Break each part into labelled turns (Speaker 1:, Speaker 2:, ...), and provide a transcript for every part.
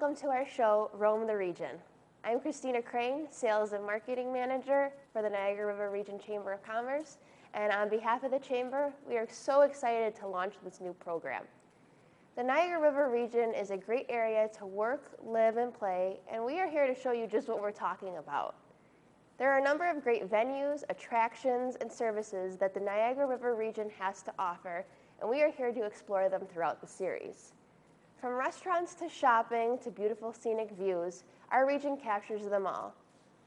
Speaker 1: welcome to our show, Roam the Region. I'm Christina Crane, Sales and Marketing Manager for the Niagara River Region Chamber of Commerce, and on behalf of the Chamber, we are so excited to launch this new program. The Niagara River Region is a great area to work, live, and play, and we are here to show you just what we're talking about. There are a number of great venues, attractions, and services that the Niagara River Region has to offer, and we are here to explore them throughout the series. From restaurants to shopping to beautiful scenic views, our region captures them all.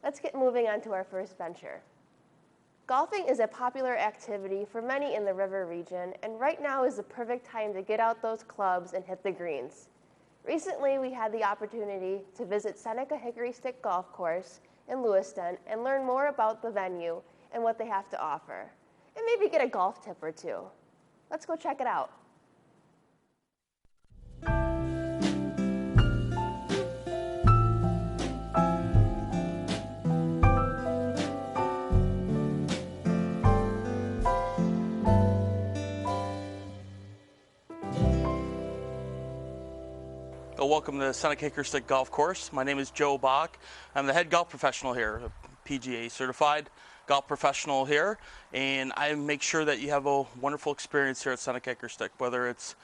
Speaker 1: Let's get moving on to our first venture. Golfing is a popular activity for many in the river region, and right now is the perfect time to get out those clubs and hit the greens. Recently, we had the opportunity to visit Seneca Hickory Stick Golf Course in Lewiston and learn more about the venue and what they have to offer, and maybe get a golf tip or two. Let's go check it out.
Speaker 2: Welcome to Seneca Hickory Stick Golf Course. My name is Joe Bach. I'm the head golf professional here, a PGA certified golf professional here, and I make sure that you have a wonderful experience here at Seneca Hickory Stick, whether it's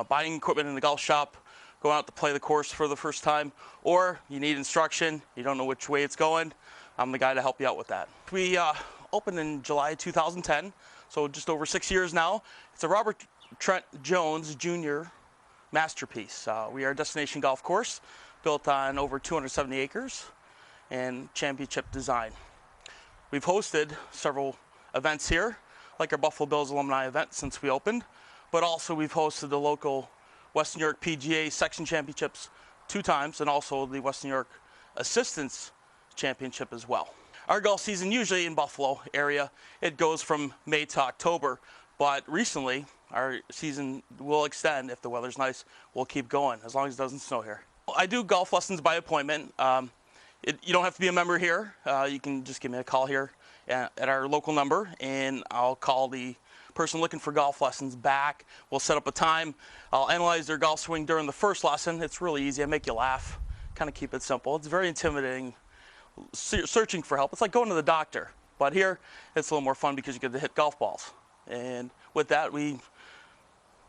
Speaker 2: buying equipment in the golf shop, going out to play the course for the first time, or you need instruction, you don't know which way it's going. I'm the guy to help you out with that. We opened in July 2010, so just over 6 years now. It's a Robert Trent Jones Jr. masterpiece. We are a destination golf course built on over 270 acres and championship design. We've hosted several events here, like our Buffalo Bills alumni event since we opened, but also we've hosted the local West New York PGA Section Championships 2 times, and also the West New York Assistants Championship as well. Our golf season, usually in Buffalo area, it goes from May to October, but recently our season will extend. If the weather's nice, we'll keep going as long as it doesn't snow here. I do golf lessons by appointment. You don't have to be a member here. You can just give me a call here at our local number, and I'll call the person looking for golf lessons back. We'll set up a time. I'll analyze their golf swing during the first lesson. It's really easy. I make you laugh, kind of keep it simple. It's very intimidating searching for help. It's like going to the doctor, but here it's a little more fun because you get to hit golf balls. And with that, we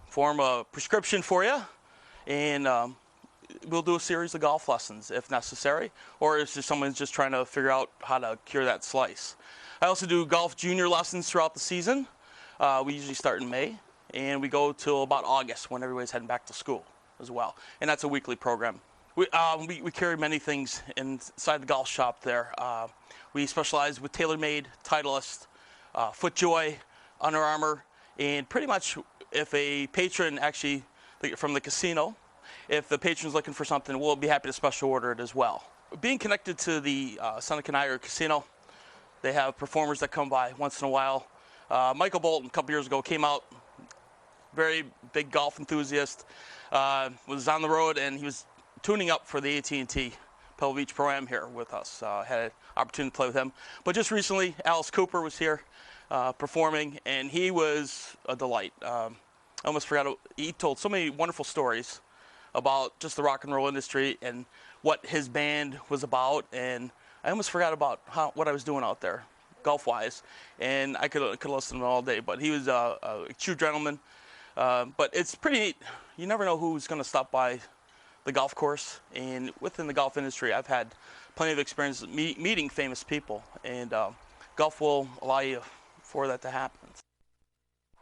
Speaker 2: form a prescription for you, and we'll do a series of golf lessons if necessary, or if someone's just trying to figure out how to cure that slice. I also do golf junior lessons throughout the season. We usually start in May, and we go till about August when everybody's heading back to school as well, and that's a weekly program. We carry many things inside the golf shop there. We specialize with TaylorMade, Titleist, FootJoy, Under Armour, and pretty much if a patron actually from the casino, if the patron's looking for something, we'll be happy to special order it as well. Being connected to the Seneca Niagara Casino, they have performers that come by once in a while. Michael Bolton, a couple years ago, came out, very big golf enthusiast, was on the road, and he was tuning up for the AT&T Pebble Beach Pro-Am here with us. Had an opportunity to play with him. But just recently, Alice Cooper was here performing, and he was a delight. I almost forgot, he told so many wonderful stories about just the rock and roll industry and what his band was about, and I almost forgot about what I was doing out there, golf-wise, and I could listen to him all day, but he was a true gentleman. But it's pretty neat. You never know who's going to stop by the golf course, and within the golf industry, I've had plenty of experience meeting famous people, and golf will allow you for that to happen.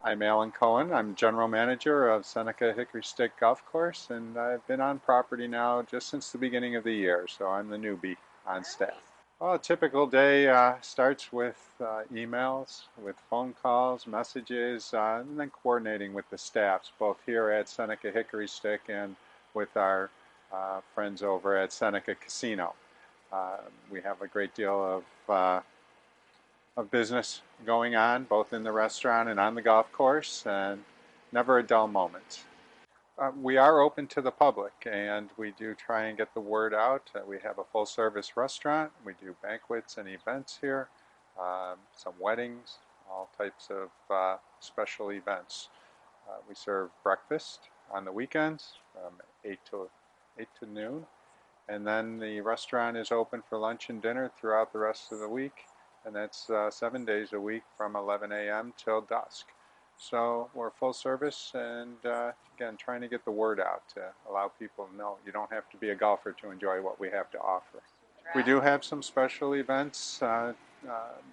Speaker 3: I'm Alan Cohen. I'm General Manager of Seneca Hickory Stick Golf Course, and I've been on property now just since the beginning of the year, so I'm the newbie on staff. Well, a typical day starts with emails, with phone calls, messages, and then coordinating with the staffs, both here at Seneca Hickory Stick and with our friends over at Seneca Casino. We have a great deal of business going on, both in the restaurant and on the golf course, and never a dull moment. We are open to the public, and we do try and get the word out. We have a full-service restaurant. We do banquets and events here, some weddings, all types of special events. We serve breakfast on the weekends from 8 to 8 to noon. And then the restaurant is open for lunch and dinner throughout the rest of the week. And that's 7 days a week from 11 a.m. till dusk. So we're full service and, again, trying to get the word out to allow people to know you don't have to be a golfer to enjoy what we have to offer. We do have some special events.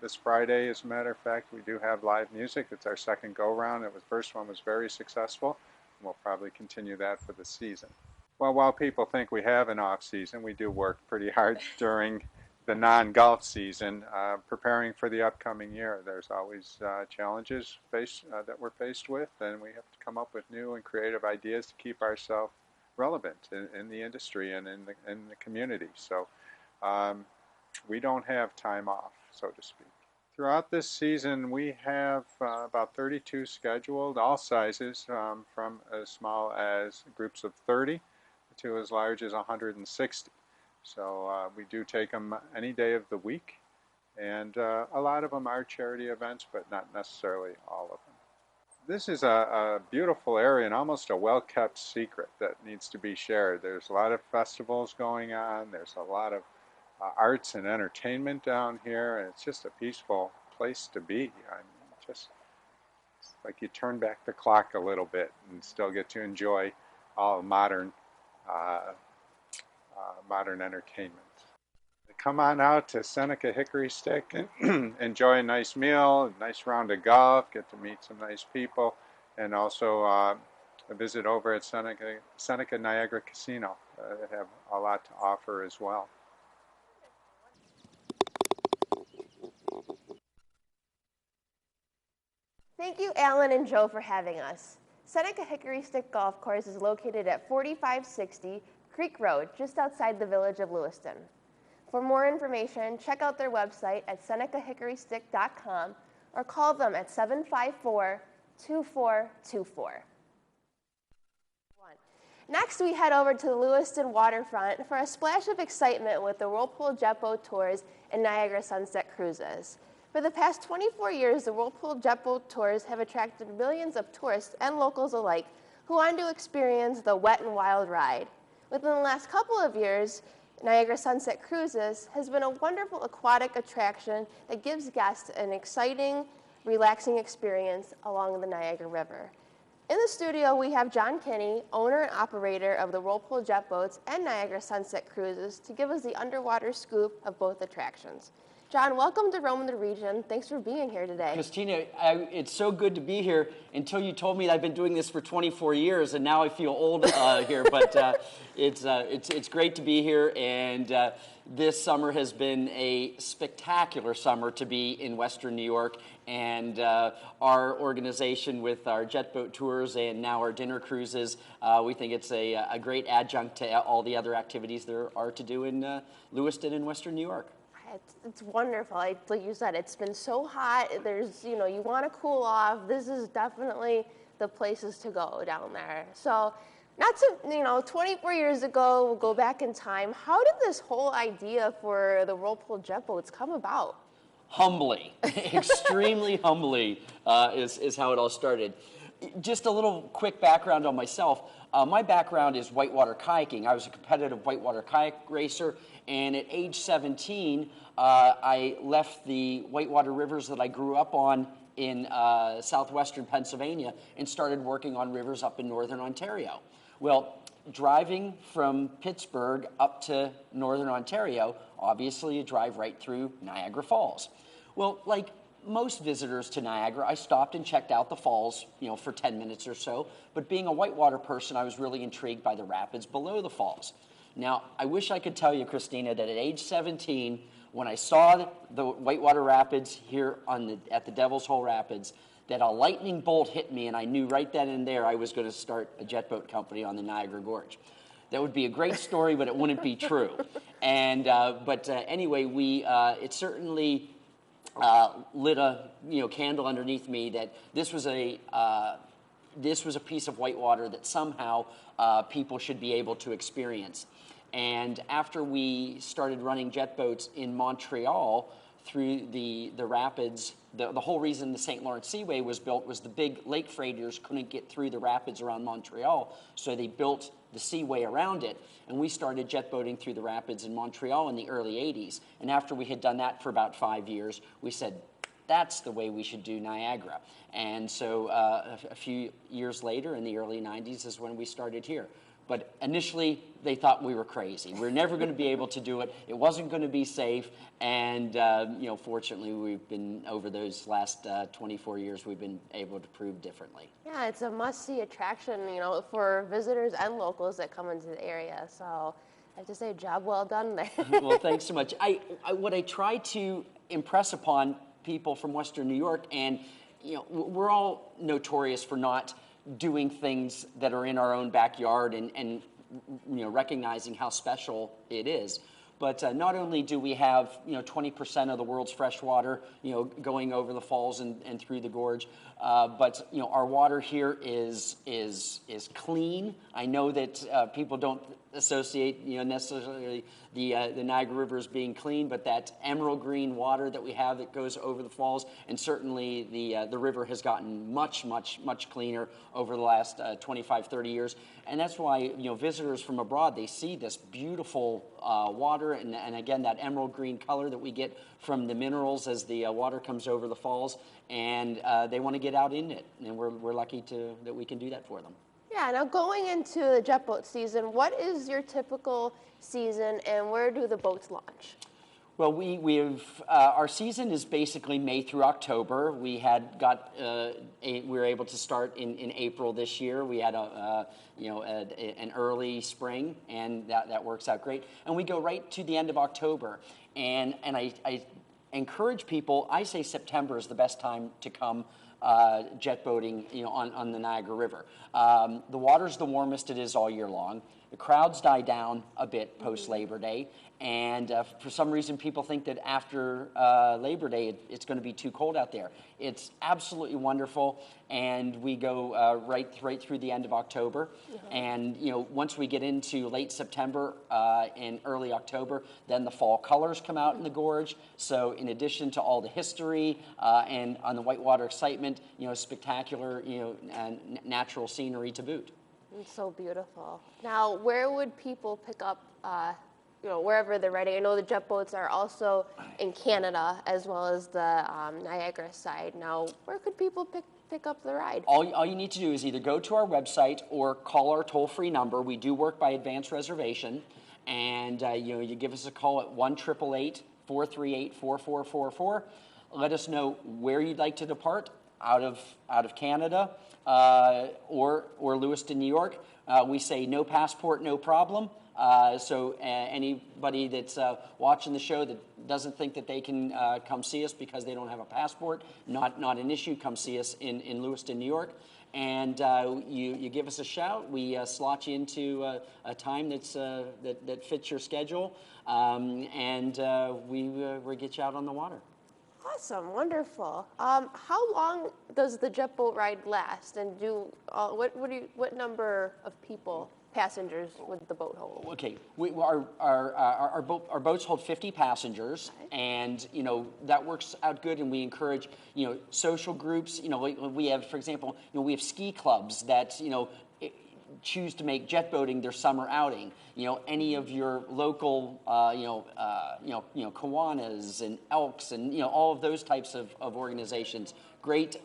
Speaker 3: This Friday, as a matter of fact, we do have live music. It's our second go-round. The first one was very successful, and we'll probably continue that for the season. Well, while people think we have an off-season, we do work pretty hard during the non-golf season, preparing for the upcoming year. There's always challenges that we're faced with, and we have to come up with new and creative ideas to keep ourselves relevant in the industry and in the community. So we don't have time off, so to speak. Throughout this season, we have about 32 scheduled, all sizes, from as small as groups of 30 to as large as 160. So we do take them any day of the week, and a lot of them are charity events, but not necessarily all of them. This is a beautiful area and almost a well-kept secret that needs to be shared. There's a lot of festivals going on. There's a lot of arts and entertainment down here, and it's just a peaceful place to be. I mean, just it's like you turn back the clock a little bit and still get to enjoy all modern entertainment. Come on out to Seneca Hickory Stick and enjoy a nice meal, a nice round of golf, get to meet some nice people, and also a visit over at Seneca Niagara Casino. They have a lot to offer as well.
Speaker 1: Thank you, Alan and Joe, for having us. Seneca Hickory Stick Golf Course is located at 4560 Creek Road, just outside the village of Lewiston. For more information, check out their website at senecahickorystick.com or call them at 754-2424. Next, we head over to the Lewiston waterfront for a splash of excitement with the Whirlpool Jet Boat Tours and Niagara Sunset Cruises. For the past 24 years, the Whirlpool Jet Boat Tours have attracted millions of tourists and locals alike who want to experience the wet and wild ride. Within the last couple of years, Niagara Sunset Cruises has been a wonderful aquatic attraction that gives guests an exciting, relaxing experience along the Niagara River. In the studio, we have John Kinney, owner and operator of the Whirlpool Jet Boats and Niagara Sunset Cruises, to give us the underwater scoop of both attractions. John, welcome to Roam the Region. Thanks for being here today.
Speaker 4: Christina, it's so good to be here until you told me that I've been doing this for 24 years, and now I feel old here. But it's great to be here, and this summer has been a spectacular summer to be in Western New York. And our organization with our jet boat tours and now our dinner cruises, we think it's a great adjunct to all the other activities there are to do in Lewiston and Western New York.
Speaker 1: It's wonderful. Like you said, it's been so hot. There's, you want to cool off. This is definitely the places to go down there. So, not to, 24 years ago, we'll go back in time. How did this whole idea for the Whirlpool Jet Boats come about?
Speaker 4: Humbly, extremely humbly is how it all started. Just a little quick background on myself. My background is whitewater kayaking. I was a competitive whitewater kayak racer, and at age 17, I left the whitewater rivers that I grew up on in southwestern Pennsylvania and started working on rivers up in northern Ontario. Well, driving from Pittsburgh up to northern Ontario, obviously you drive right through Niagara Falls. Well, like most visitors to Niagara, I stopped and checked out the falls, for 10 minutes or so. But being a whitewater person, I was really intrigued by the rapids below the falls. Now, I wish I could tell you, Christina, that at age 17, when I saw the whitewater rapids here at the Devil's Hole Rapids, that a lightning bolt hit me, and I knew right then and there I was going to start a jet boat company on the Niagara Gorge. That would be a great story, but it wouldn't be true. And anyway, it certainly lit a candle underneath me that this was a piece of whitewater that somehow people should be able to experience. And after we started running jet boats in Montreal through the rapids, the whole reason the St. Lawrence Seaway was built was the big lake freighters couldn't get through the rapids around Montreal, so they built the seaway around it. And we started jet boating through the rapids in Montreal in the early 80s. And after we had done that for about 5 years, we said, that's the way we should do Niagara. And so a few years later, in the early 90s, is when we started here. But initially, they thought we were crazy. We were never going to be able to do it. It wasn't going to be safe. And fortunately, we've been, over those last 24 years, we've been able to prove differently.
Speaker 1: Yeah, it's a must-see attraction, for visitors and locals that come into the area. So I have to say, job well done there.
Speaker 4: Well, thanks so much. What I try to impress upon people from Western New York, and we're all notorious for not doing things that are in our own backyard and recognizing how special it is. But not only do we have 20% of the world's fresh water going over the falls and through the gorge, but our water here is clean. I know that people don't associate necessarily the Niagara River as being clean, but that emerald green water that we have that goes over the falls, and certainly the river has gotten much cleaner over the last 25, 30 years. And that's why visitors from abroad, they see this beautiful water and again that emerald green color that we get from the minerals as the water comes over the falls, and they want to get out in it, and we're lucky that we can do that for them.
Speaker 1: Yeah, now going into the jet boat season, what is your typical season and where do the boats launch?
Speaker 4: Well, we've our season is basically May through October. We were able to start in April this year. We had an early spring, and that works out great. And we go right to the end of October. And I encourage people. I say September is the best time to come jet boating, on the Niagara River. The water's the warmest it is all year long. The crowds die down a bit post-Labor Day, and for some reason people think that after Labor Day it's going to be too cold out there. It's absolutely wonderful, and we go right through the end of October. And once we get into late September and early October, then the fall colors come out in the gorge. So in addition to all the history and on the whitewater excitement, spectacular natural scenery to boot.
Speaker 1: It's so beautiful. Now, where would people pick up, wherever they're riding? I know the jet boats are also in Canada as well as the Niagara side. Now, where could people pick up the ride?
Speaker 4: All you need to do is either go to our website or call our toll-free number. We do work by advance reservation, and you give us a call at 1-888-438-4444. Let us know where you'd like to depart out of Canada. Or Lewiston, New York. We say no passport, no problem. So anybody that's watching the show that doesn't think that they can come see us because they don't have a passport, not an issue. Come see us in Lewiston, New York. And you give us a shout. We slot you into a time that fits your schedule, and we get you out on the water.
Speaker 1: Awesome, wonderful. How long does the jet boat ride last, and what number of passengers would the boat hold?
Speaker 4: Okay, our boats hold 50 passengers, and that works out good. And we encourage social groups. We have, for example, we have ski clubs that choose to make jet boating their summer outing. Any of your local, Kiwanis and Elks and all of those types of organizations. Great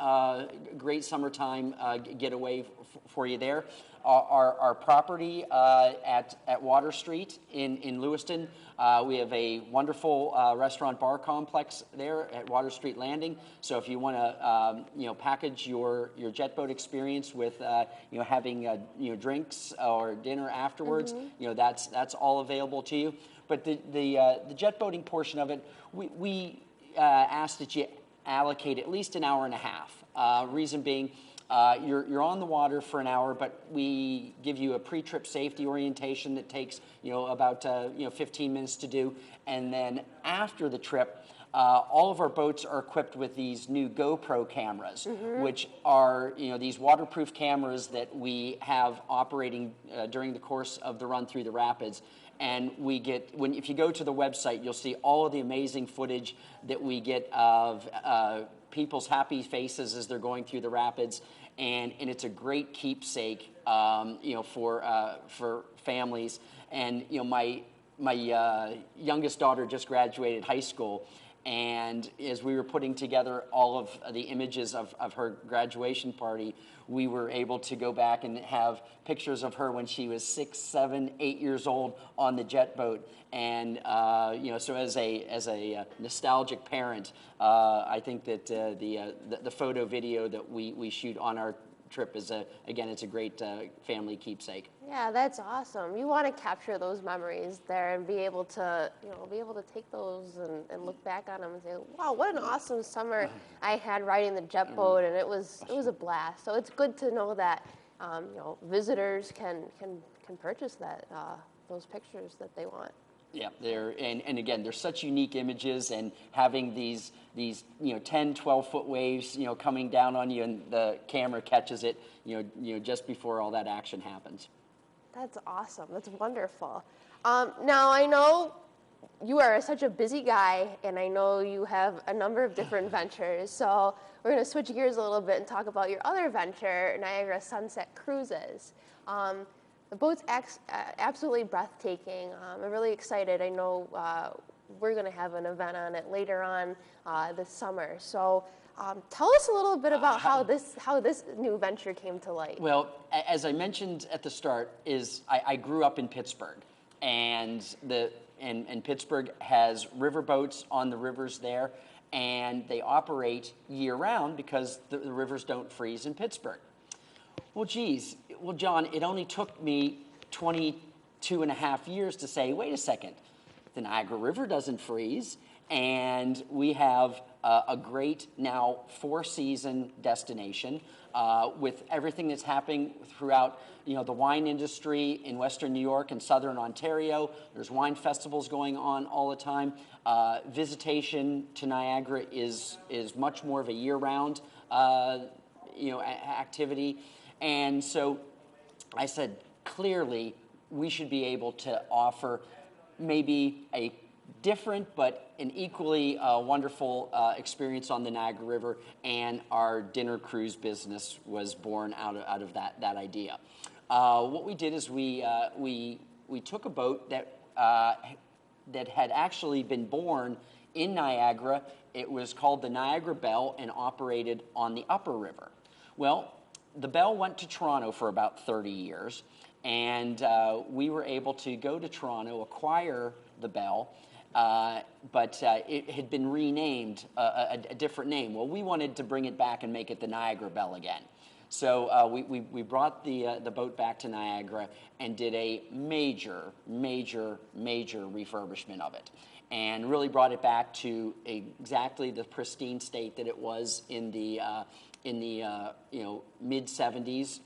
Speaker 4: summertime getaway for you there. Our property at Water Street in Lewiston, we have a wonderful restaurant bar complex there at Water Street Landing. So if you want to package your jet boat experience with having drinks or dinner afterwards, that's all available to you. But the jet boating portion of it, we ask that you allocate at least an hour and a half. Reason being, you're on the water for an hour, but we give you a pre-trip safety orientation that takes about 15 minutes to do, and then after the trip, all of our boats are equipped with these new GoPro cameras, which are these waterproof cameras that we have operating during the course of the run through the rapids. And we get, if you go to the website, you'll see all of the amazing footage that we get of people's happy faces as they're going through the rapids, and it's a great keepsake, for families. And my youngest daughter just graduated high school, and as we were putting together all of the images of her graduation party, we were able to go back and have pictures of her when she was 6, 7, 8 years old on the jet boat. And so as a nostalgic parent, I think that the photo video that we shoot on our trip is it's a great family keepsake.
Speaker 1: Yeah, that's awesome. You want to capture those memories there and be able to take those and look back on them and say, wow, what an awesome summer I had riding the jet boat, and it was a blast. So it's good to know that visitors can purchase that those pictures that they want.
Speaker 4: Yeah, and again, they're such unique images, and having these 10, 12-foot waves, coming down on you, and the camera catches it, just before all that action happens.
Speaker 1: That's awesome. That's wonderful. Now, I know you are such a busy guy, and I know you have a number of different ventures, so we're going to switch gears a little bit and talk about your other venture, Niagara Sunset Cruises. The boat's absolutely breathtaking. I'm really excited. I know we're going to have an event on it later on this summer. So tell us a little bit about how this new venture came to light.
Speaker 4: Well, as I mentioned at the start, I grew up in Pittsburgh, and Pittsburgh has river boats on the rivers there, and they operate year-round because the rivers don't freeze in Pittsburgh. Well, John, it only took me 22 and a half years to say, wait a second, the Niagara River doesn't freeze, and we have a great now 4-season destination with everything that's happening throughout the wine industry in Western New York and Southern Ontario. There's wine festivals going on all the time. Visitation to Niagara is much more of a year-round activity. And so I said, clearly, we should be able to offer maybe a different but an equally wonderful experience on the Niagara River, and our dinner cruise business was born out of that idea. What we did is we took a boat that had actually been born in Niagara. It was called the Niagara Belle and operated on the Upper River. Well, the Belle went to Toronto for about 30 years, and we were able to go to Toronto, acquire the Belle, but it had been renamed a different name. Well, we wanted to bring it back and make it the Niagara Belle again. So we brought the boat back to Niagara and did a major refurbishment of it, and really brought it back to exactly the pristine state that it was in the mid 70s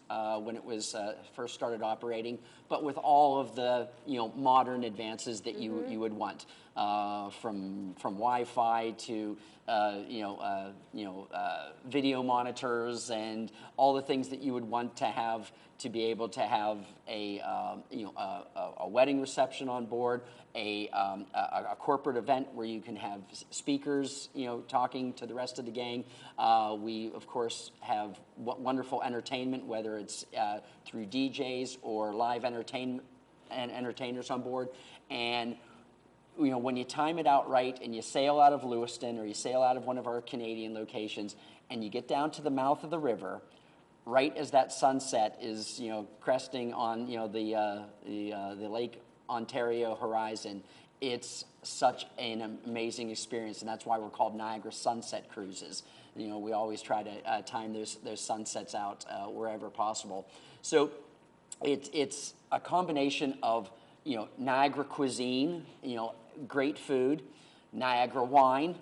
Speaker 4: when it was first started operating, but with all of the modern advances that you would want, from Wi-Fi to video monitors and all the things that you would want to have to be able to have a wedding reception on board, a corporate event where you can have speakers, talking to the rest of the gang. We, of course, have wonderful entertainment, whether it's through DJs or live entertainers on board. And when you time it out right and you sail out of Lewiston or you sail out of one of our Canadian locations and you get down to the mouth of the river, right as that sunset is cresting on the Lake Ontario horizon, it's such an amazing experience, and that's why we're called Niagara Sunset Cruises. We always try to time those sunsets out wherever possible. So it's a combination of Niagara cuisine, great food, Niagara wine,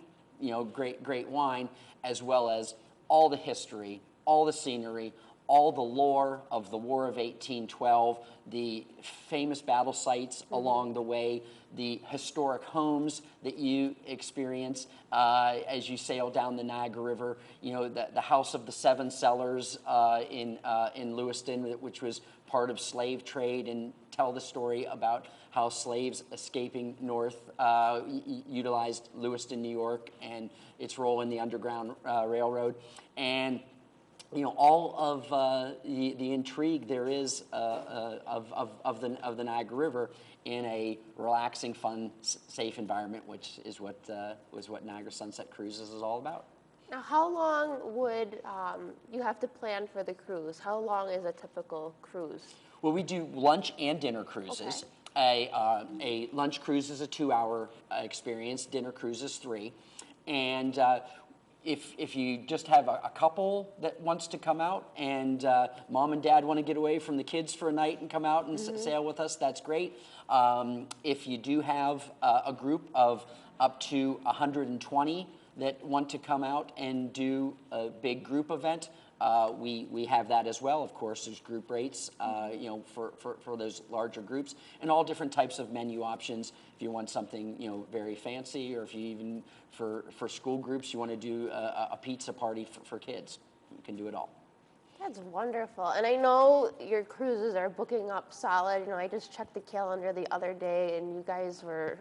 Speaker 4: great wine, as well as all the history, all the scenery, all the lore of the War of 1812, the famous battle sites along the way, the historic homes that you experience as you sail down the Niagara River. The House of the Seven Cellars in Lewiston, which was part of slave trade in tell the story about how slaves escaping north utilized Lewiston, New York, and its role in the Underground Railroad. And all of the intrigue there is of the Niagara River in a relaxing, fun, safe environment, which is what Niagara Sunset Cruises is all about.
Speaker 1: Now, how long would you have to plan for the cruise? How long is a typical cruise? Well,
Speaker 4: we do lunch and dinner cruises. Okay. A lunch cruise is a 2-hour experience. Dinner cruise is 3. And if you just have a couple that wants to come out and mom and dad want to get away from the kids for a night and come out and sail with us, that's great. If you do have a group of up to 120 that want to come out and do a big group event, we have that as well. Of course, there's group rates, for those larger groups, and all different types of menu options. If you want something, very fancy, or if you even for school groups, you want to do a pizza party for kids, you can do it all.
Speaker 1: That's wonderful. And I know your cruises are booking up solid. I just checked the calendar the other day, and you guys were,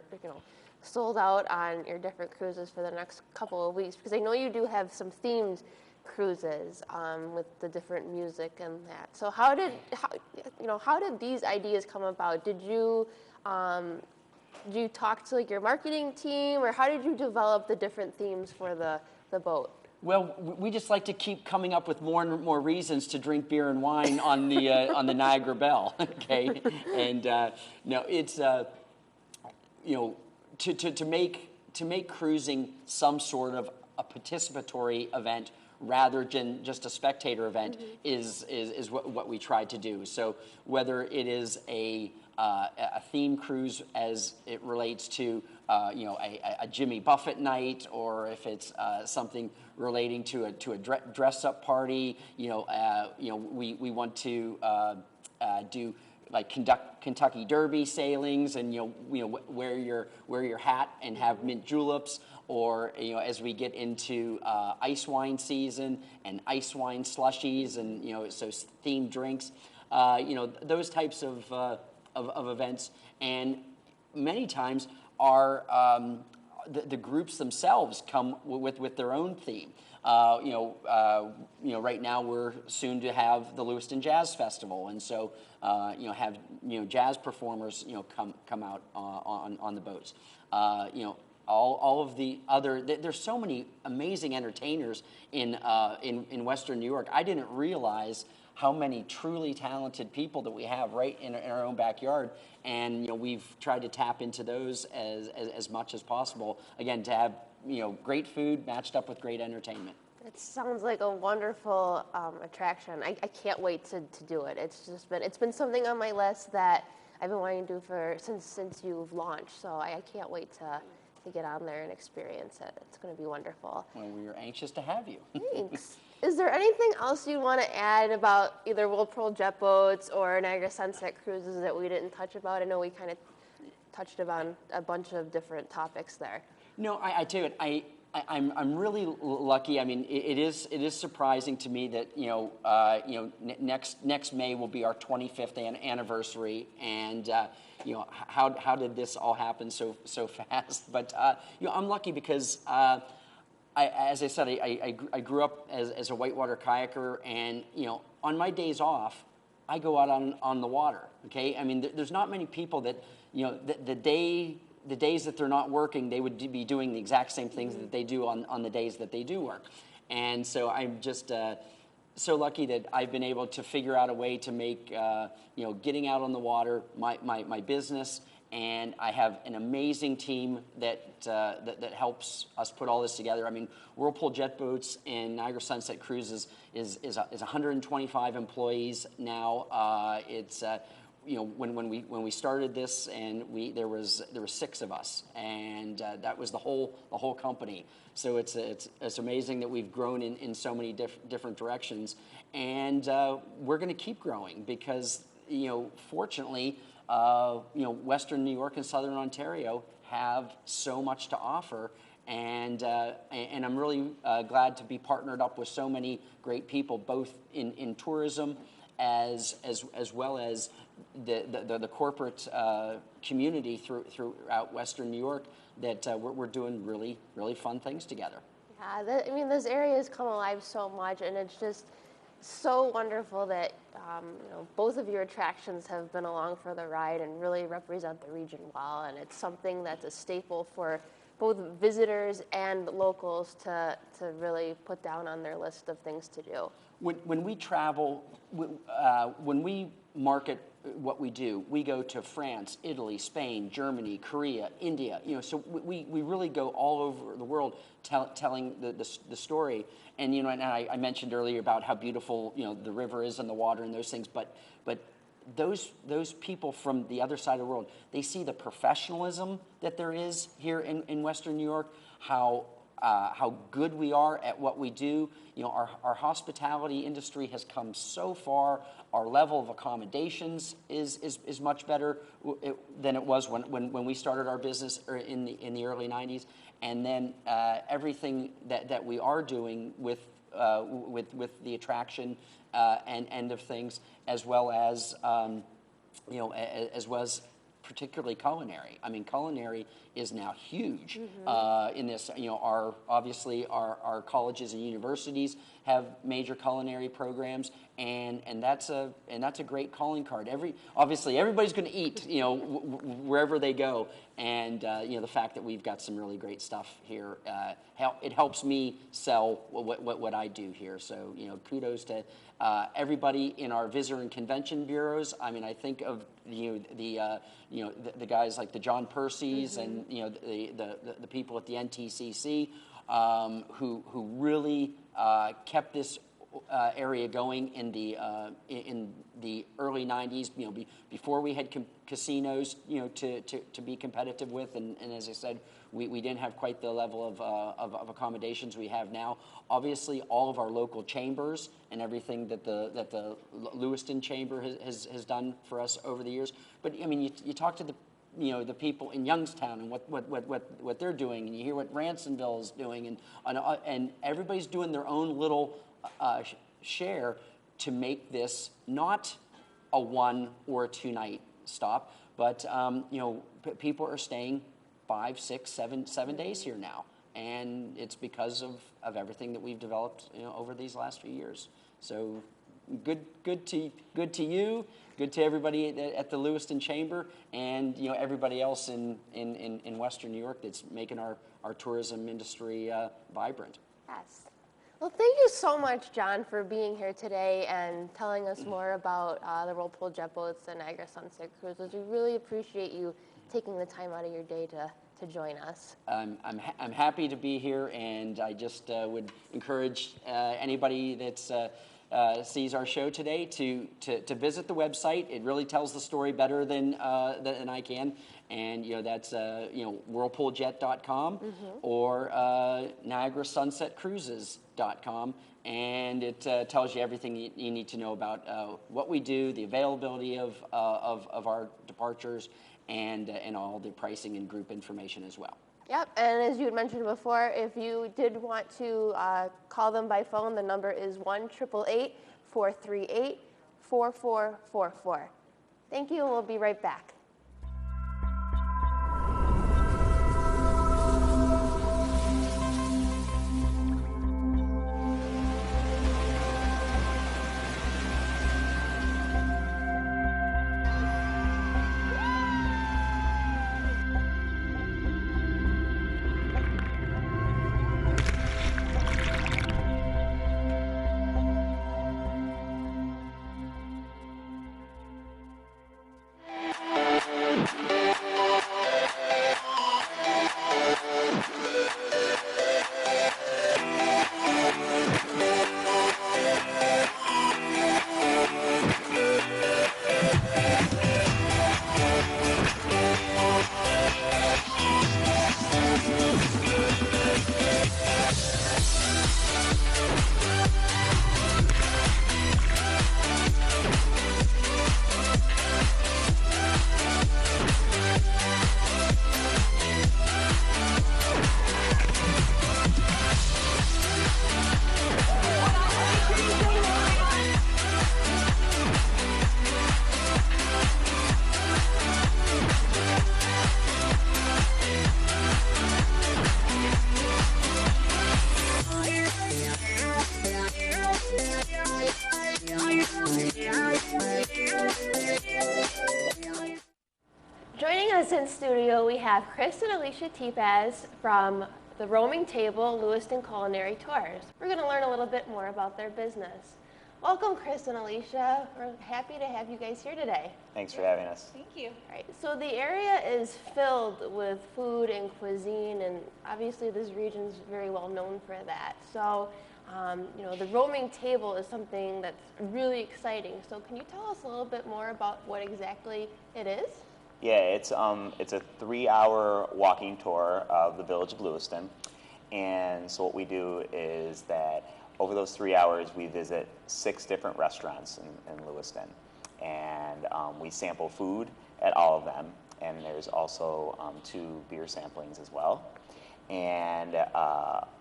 Speaker 1: sold out on your different cruises for the next couple of weeks, because I know you do have some themed cruises with the different music and that. So how did these ideas come about? Did you talk to your marketing team, or how did you develop the different themes for the boat?
Speaker 4: Well, we just like to keep coming up with more and more reasons to drink beer and wine on the Niagara Belle. Okay, and it's to make cruising some sort of a participatory event rather than just a spectator event is what we try to do. So whether it is a theme cruise as it relates to a Jimmy Buffett night, or if it's something relating to a dress-up party, we want to do like Kentucky Derby sailings, and wear your hat and have mint juleps, or as we get into ice wine season and ice wine slushies, and so themed drinks, those types of events. And many times the groups themselves come with their own theme. Right now we're soon to have the Lewiston Jazz Festival, and so have jazz performers come out on the boats. All of the other, there's so many amazing entertainers in Western New York. I didn't realize how many truly talented people that we have right in our own backyard, and we've tried to tap into those as much as possible. Again, to have great food matched up with great entertainment.
Speaker 1: It sounds like a wonderful attraction. I can't wait to do it. It's been something on my list that I've been wanting to do since you've launched. So I can't wait to get on there and experience it. It's going to be wonderful.
Speaker 4: Well, we are anxious to have you.
Speaker 1: Thanks. Is there anything else you want to add about either Whirlpool Jet Boats or Niagara Sunset Cruises that we didn't touch about? I know we kind of touched upon a bunch of different topics there.
Speaker 4: No, I tell you what, I'm really lucky. I mean, it is surprising to me that next May will be our 25th anniversary, and how did this all happen so fast? But I'm lucky because as I said, I grew up as a whitewater kayaker, and on my days off, I go out on the water. Okay, I mean, there's not many people that the days that they're not working, they would be doing the exact same things that they do on the days that they do work. And so I'm just so lucky that I've been able to figure out a way to make getting out on the water my business. And I have an amazing team that helps us put all this together. I mean, Whirlpool Jet Boats and Niagara Sunset Cruises is 125 employees now. It's when we started this, and there was 6 of us, and that was the whole company. So it's amazing that we've grown in so many different directions, and we're going to keep growing because fortunately Western New York and Southern Ontario have so much to offer, and I'm really glad to be partnered up with so many great people, both in tourism as well as the corporate community throughout Western New York, that we're doing really fun things together.
Speaker 1: Yeah, I mean, this area has come alive so much, and it's just so wonderful that both of your attractions have been along for the ride and really represent the region well. And it's something that's a staple for both visitors and locals to really put down on their list of things to do.
Speaker 4: When we travel, when we market what we do, we go to France, Italy, Spain, Germany, Korea, India. So we really go all over the world telling the story. And and I mentioned earlier about how beautiful the river is and the water and those things. But those people from the other side of the world, they see the professionalism that there is here in Western New York, how good we are at what we do. Our hospitality industry has come so far. Our level of accommodations is much better than it was when we started our business in the early 90s. And then everything that we are doing with the attraction and end of things, as well as particularly culinary. I mean, culinary is now huge in this. Our colleges and universities have major culinary programs, and that's a great calling card. Obviously everybody's going to eat, wherever they go, and the fact that we've got some really great stuff here, it helps me sell what I do here. So kudos to everybody in our visitor and convention bureaus. I mean, I think of the guys like the John Percy's and the people at the NTCC who really kept this area going in the early 90s. Before we had casinos to be competitive with, and as I said, we didn't have quite the level of accommodations we have now. Obviously, all of our local chambers and everything that the Lewiston Chamber has done for us over the years. But I mean, you talk to the people in Youngstown and what they're doing, and you hear what Ransomville is doing, and everybody's doing their own little share to make this not a 1 or a 2 night stop, but people are staying 5, 6, 7 days here now, and it's because of everything that we've developed over these last few years. So good to you, good to everybody at the Lewiston Chamber, and everybody else in Western New York that's making our tourism industry vibrant.
Speaker 1: Yes. Well, thank you so much, John, for being here today and telling us more about the Whirlpool Jet Boats and Niagara Sunset Cruises. We really appreciate you taking the time out of your day to join us.
Speaker 4: I'm happy to be here, and I just would encourage anybody that's sees our show today to visit the website. It really tells the story better than I can, and that's whirlpooljet.com or NiagaraSunsetCruises.com, and it tells you everything you need to know about what we do, the availability of our departures, and all the pricing and group information as well.
Speaker 1: Yep, and as you had mentioned before, if you did want to call them by phone, the number is 1-888-438-4444. Thank you, and we'll be right back. in studio, we have Chris and Alicia Tepaz from the Roaming Table Lewiston Culinary Tours. We're going to learn a little bit more about their business. Welcome, Chris and Alicia. We're happy to have you guys here today.
Speaker 5: Thanks for having us.
Speaker 6: Thank you.
Speaker 1: All right, so the area is filled with food and cuisine, and obviously this region is very well known for that. So, the Roaming Table is something that's really exciting. So can you tell us a little bit more about what exactly it is?
Speaker 5: Yeah, it's a 3-hour walking tour of the village of Lewiston. And so what we do is that over those 3 hours, we visit 6 different restaurants in Lewiston. And we sample food at all of them. And there's also 2 beer samplings as well. And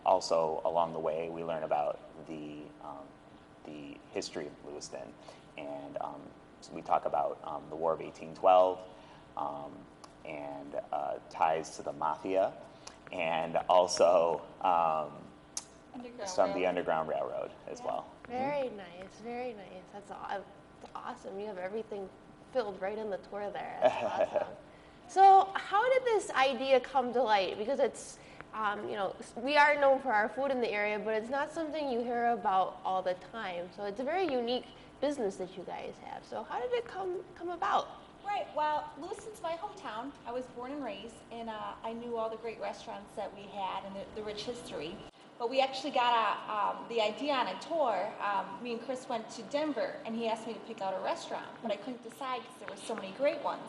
Speaker 5: also along the way, we learn about the history of Lewiston. And so we talk about the War of 1812 and ties to the mafia, and also some of the Underground Railroad as well.
Speaker 1: Very nice, very nice. That's awesome. You have everything filled right in the tour there. That's awesome. So how did this idea come to light? Because it's, we are known for our food in the area, but it's not something you hear about all the time. So it's a very unique business that you guys have. So how did it come about?
Speaker 6: Right, well, Lewiston's my hometown. I was born and raised, and I knew all the great restaurants that we had and the rich history. But we actually got the idea on a tour. Me and Chris went to Denver, and he asked me to pick out a restaurant, but I couldn't decide because there were so many great ones.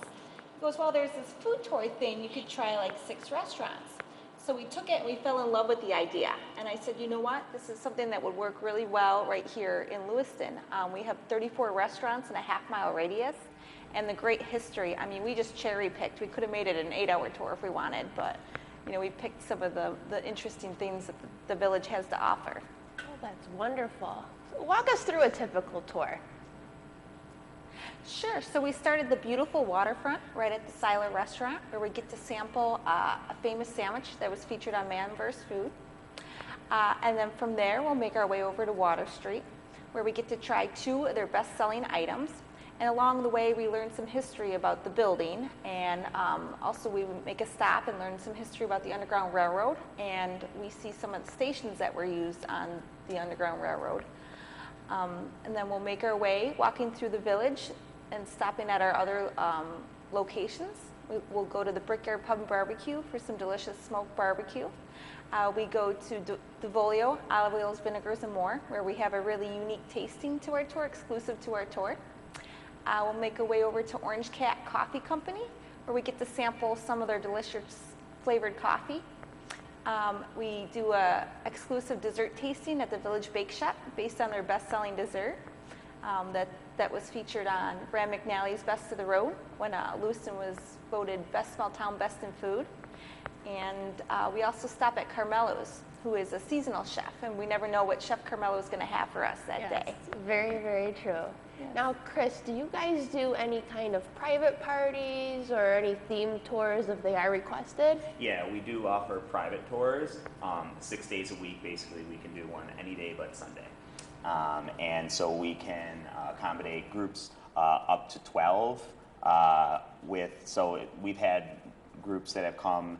Speaker 6: He goes, well, there's this food tour thing. You could try like 6 restaurants. So we took it, and we fell in love with the idea. And I said, you know what? This is something that would work really well right here in Lewiston. We have 34 restaurants in a half-mile radius. And the great history, I mean, we just cherry-picked. We could have made it an 8-hour tour if we wanted, but, we picked some of the interesting things that the village has to offer.
Speaker 1: Oh, that's wonderful. So walk us through a typical tour.
Speaker 6: Sure. So we started the beautiful waterfront right at the Seiler restaurant, where we get to sample a famous sandwich that was featured on Man vs. Food. And then from there, we'll make our way over to Water Street, where we get to try 2 of their best-selling items. And along the way, we learn some history about the building, and also we make a stop and learn some history about the Underground Railroad, and we see some of the stations that were used on the Underground Railroad. And then we'll make our way, walking through the village and stopping at our other locations. We'll go to the Brickyard Pub and Barbecue for some delicious smoked barbecue. We go to Devolio, Olive Oils, Vinegars, and More, where we have a really unique tasting to our tour, exclusive to our tour. We'll make our way over to Orange Cat Coffee Company, where we get to sample some of their delicious flavored coffee. We do a exclusive dessert tasting at the Village Bake Shop based on their best-selling dessert that was featured on Brad McNally's Best of the Road when Lewiston was voted Best Small Town, Best in Food. And we also stop at Carmelo's, who is a seasonal chef, and we never know what Chef Carmelo is going to have for us that day.
Speaker 1: Very, very true. Yes. Now, Chris, do you guys do any kind of private parties or any themed tours if they are requested?
Speaker 7: Yeah, we do offer private tours. 6 days a week, basically, we can do one any day but Sunday.
Speaker 5: And so we can accommodate groups up to 12 we've had groups that have come,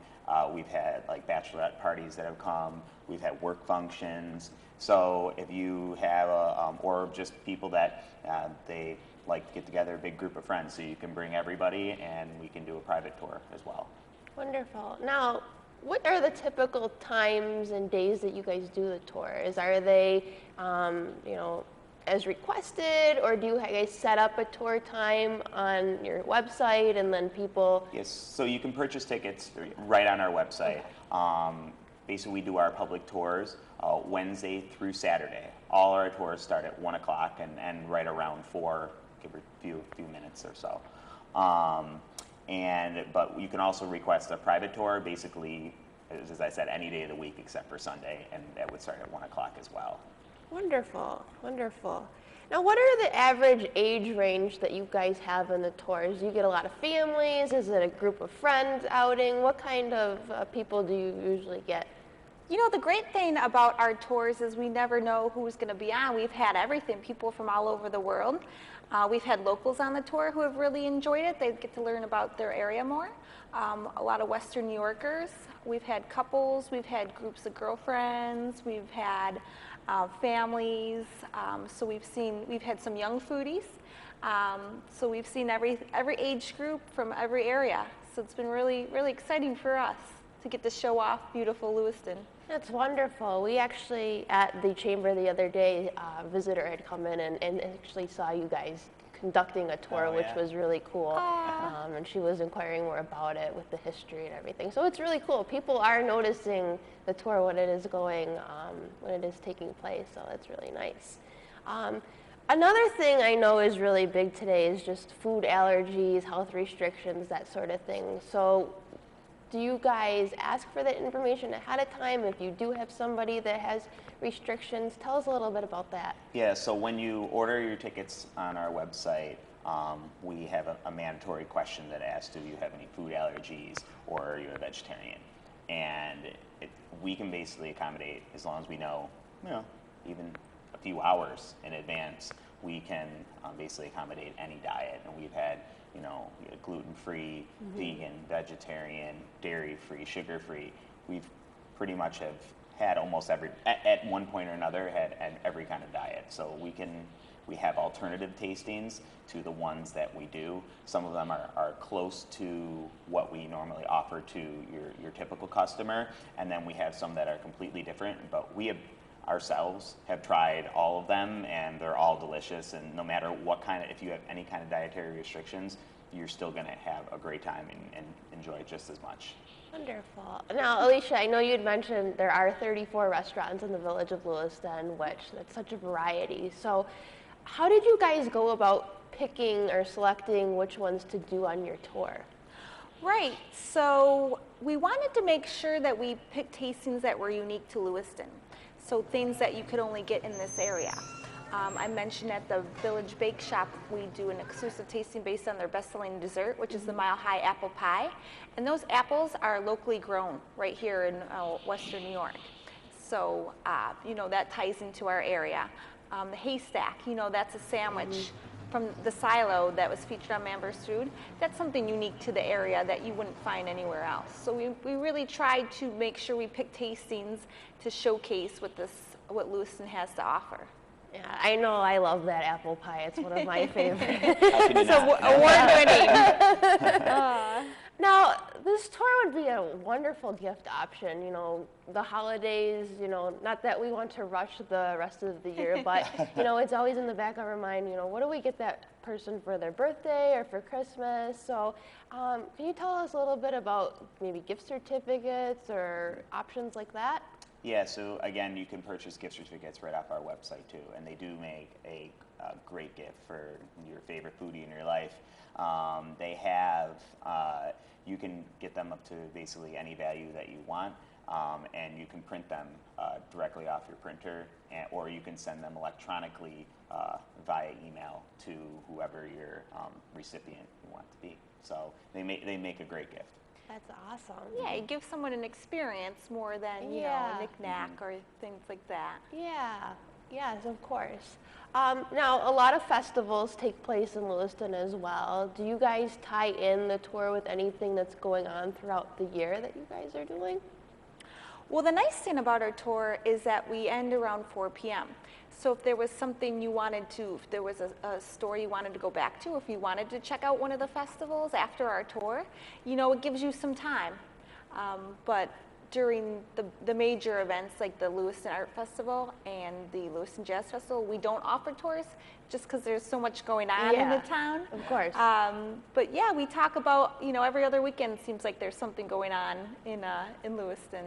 Speaker 5: we've had like bachelorette parties that have come, we've had work functions. So if you have or just people that they like to get together, a big group of friends, so you can bring everybody and we can do a private tour as well.
Speaker 1: Wonderful. Now, what are the typical times and days that you guys do the tours? Are they, as requested, or do you guys set up a tour time on your website and then people?
Speaker 5: Yes, so you can purchase tickets right on our website. Okay. Basically, we do our public tours Wednesday through Saturday. All our tours start at 1 o'clock and end right around 4, give a few minutes or so. But you can also request a private tour, basically, as I said, any day of the week except for Sunday, and that would start at 1 o'clock as well.
Speaker 1: Wonderful, wonderful. Now, what are the average age range that you guys have in the tours? Do you get a lot of families? Is it a group of friends outing? What kind of people do you usually get?
Speaker 6: You know, the great thing about our tours is we never know who's going to be on. We've had everything, people from all over the world. We've had locals on the tour who have really enjoyed it. They get to learn about their area more. A lot of Western New Yorkers. We've had couples. We've had groups of girlfriends. We've had families. So we've had some young foodies. So we've seen every age group from every area. So it's been really, really exciting for us to get to show off beautiful Lewiston.
Speaker 1: That's wonderful. We actually, at the chamber the other day, a visitor had come in and actually saw you guys conducting a tour, which was really cool. And she was inquiring more about it with the history and everything. So it's really cool. People are noticing the tour when it is going, when it is taking place. So it's really nice. Another thing I know is really big today is just food allergies, health restrictions, that sort of thing. So do you guys ask for that information ahead of time? If you do have somebody that has restrictions, tell us a little bit about that.
Speaker 5: Yeah, so when you order your tickets on our website, we have a mandatory question that asks, do you have any food allergies or are you a vegetarian? And we can basically accommodate, as long as we know, even a few hours in advance, we can basically accommodate any diet. And we've had gluten-free, vegan, vegetarian, dairy-free, sugar-free. We've pretty much have had almost at one point or another, had every kind of diet. So we have alternative tastings to the ones that we do. Some of them are close to what we normally offer to your typical customer, and then we have some that are completely different, but we have ourselves have tried all of them, and they're all delicious. And no matter if you have any kind of dietary restrictions, you're still going to have a great time and enjoy it just as much.
Speaker 1: Wonderful. Now, Alicia, I know you'd mentioned there are 34 restaurants in the village of Lewiston, that's such a variety. So how did you guys go about picking or selecting which ones to do on your tour?
Speaker 6: Right, so we wanted to make sure that we picked tastings that were unique to Lewiston. So things that you could only get in this area. I mentioned at the Village Bake Shop, we do an exclusive tasting based on their best-selling dessert, which is the Mile High Apple Pie. And those apples are locally grown right here in Western New York. So, that ties into our area. The Haystack, that's a sandwich from the silo that was featured on Man vs. Food. That's something unique to the area that you wouldn't find anywhere else. So we really tried to make sure we picked tastings to showcase what Lewiston has to offer.
Speaker 1: Yeah, I know I love that apple pie. It's one of my favorites.
Speaker 6: It's award-winning.
Speaker 1: Now, this tour would be a wonderful gift option. The holidays, not that we want to rush the rest of the year, but, it's always in the back of our mind, what do we get that person for their birthday or for Christmas? So can you tell us a little bit about maybe gift certificates or options like that?
Speaker 5: Yeah, so again, you can purchase gift certificates right off our website too, and they do make a great gift for your favorite foodie in your life. They have, you can get them up to basically any value that you want, and you can print them directly off your printer, or you can send them electronically via email to whoever your recipient you want to be. So they make a great gift.
Speaker 1: That's awesome.
Speaker 6: Yeah, it gives someone an experience more than, a knick-knack or things like that.
Speaker 1: Yeah, yes, of course. Now, a lot of festivals take place in Lewiston as well. Do you guys tie in the tour with anything that's going on throughout the year that you guys are doing?
Speaker 6: Well, the nice thing about our tour is that we end around 4 p.m. So if there was something you wanted to, if there was a store you wanted to go back to, if you wanted to check out one of the festivals after our tour, it gives you some time. But during the major events like the Lewiston Art Festival and the Lewiston Jazz Festival, we don't offer tours just because there's so much going on in the town.
Speaker 1: Of course.
Speaker 6: But yeah, we talk about, every other weekend seems like there's something going on in Lewiston.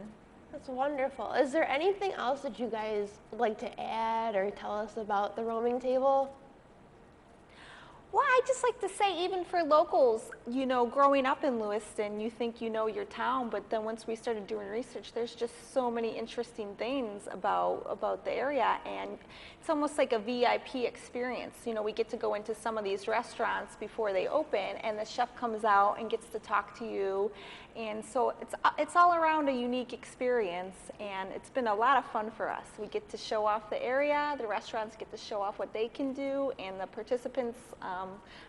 Speaker 1: That's wonderful. Is there anything else that you guys would like to add or tell us about the roaming table?
Speaker 6: Well, I'd just like to say, even for locals, growing up in Lewiston, you think you know your town, but then once we started doing research, there's just so many interesting things about the area, and it's almost like a VIP experience. We get to go into some of these restaurants before they open, and the chef comes out and gets to talk to you And so it's all around a unique experience, and it's been a lot of fun for us. We get to show off the area, the restaurants get to show off what they can do, and the participants,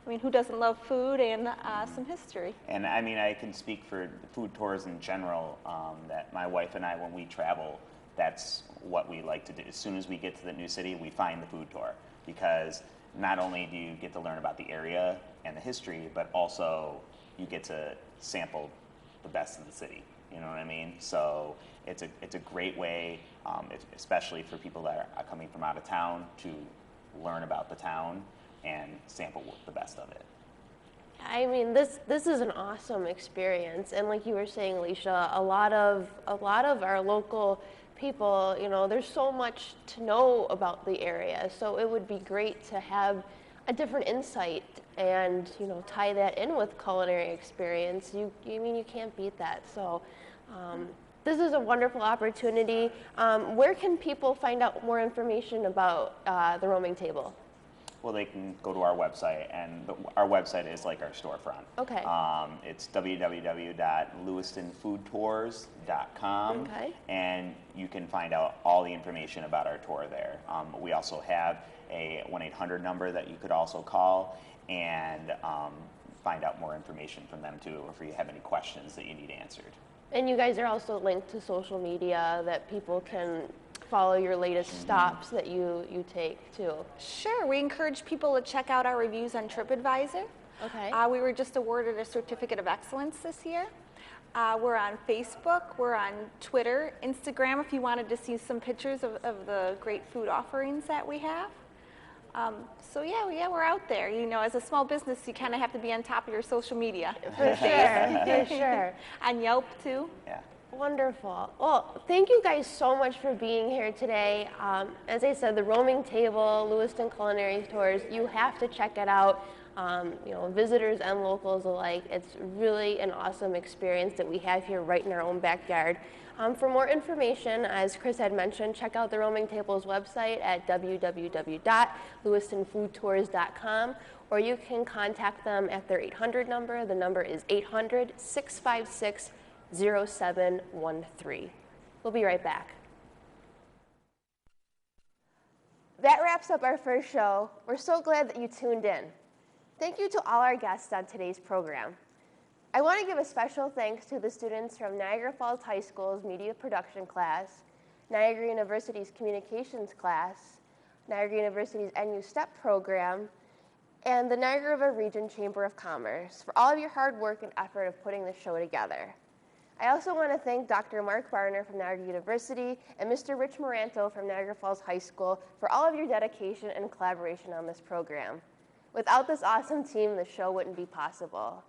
Speaker 6: who doesn't love food and some history?
Speaker 5: And I mean, I can speak for food tours in general, that my wife and I, when we travel, that's what we like to do. As soon as we get to the new city, we find the food tour, because not only do you get to learn about the area and the history, but also you get to sample the best of the city. You know what I mean? So it's a great way, especially for people that are coming from out of town, to learn about the town and sample the best of it.
Speaker 1: I mean, this is an awesome experience, and like you were saying, Alicia, a lot of our local people, there's so much to know about the area, so it would be great to have a different insight and tie that in with culinary experience. You can't beat that. So this is a wonderful opportunity. Where can people find out more information about the roaming table?
Speaker 5: Well, they can go to our website, and our website is like our storefront.
Speaker 1: Okay.
Speaker 5: It's www.lewistonfoodtours.com,
Speaker 1: okay.
Speaker 5: And you can find out all the information about our tour there. We also have a 1-800 number that you could also call and find out more information from them too, if you have any questions that you need answered.
Speaker 1: And you guys are also linked to social media that people can follow your latest stops that you take too.
Speaker 6: Sure, we encourage people to check out our reviews on TripAdvisor.
Speaker 1: Okay.
Speaker 6: We were just awarded a certificate of excellence this year. We're on Facebook, we're on Twitter, Instagram, if you wanted to see some pictures of the great food offerings that we have. So yeah, we're out there. As a small business, you kind of have to be on top of your social media.
Speaker 1: For sure.
Speaker 6: On Yelp too.
Speaker 5: Yeah.
Speaker 1: Wonderful. Well, thank you guys so much for being here today. As I said, the roaming table, Lewiston Culinary Tours, you have to check it out. Visitors and locals alike. It's really an awesome experience that we have here right in our own backyard. For more information, as Chris had mentioned, check out the Roaming Table's website at www.lewistonfoodtours.com, or you can contact them at their 800 number. The number is 800-656-0713. We'll be right back. That wraps up our first show. We're so glad that you tuned in. Thank you to all our guests on today's program. I want to give a special thanks to the students from Niagara Falls High School's Media Production class, Niagara University's Communications class, Niagara University's NU STEP program, and the Niagara River Region Chamber of Commerce for all of your hard work and effort of putting this show together. I also want to thank Dr. Mark Barner from Niagara University and Mr. Rich Meranto from Niagara Falls High School for all of your dedication and collaboration on this program. Without this awesome team, the show wouldn't be possible.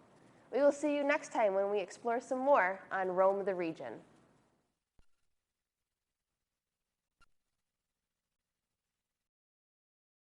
Speaker 1: We will see you next time when we explore some more on Roam the Region.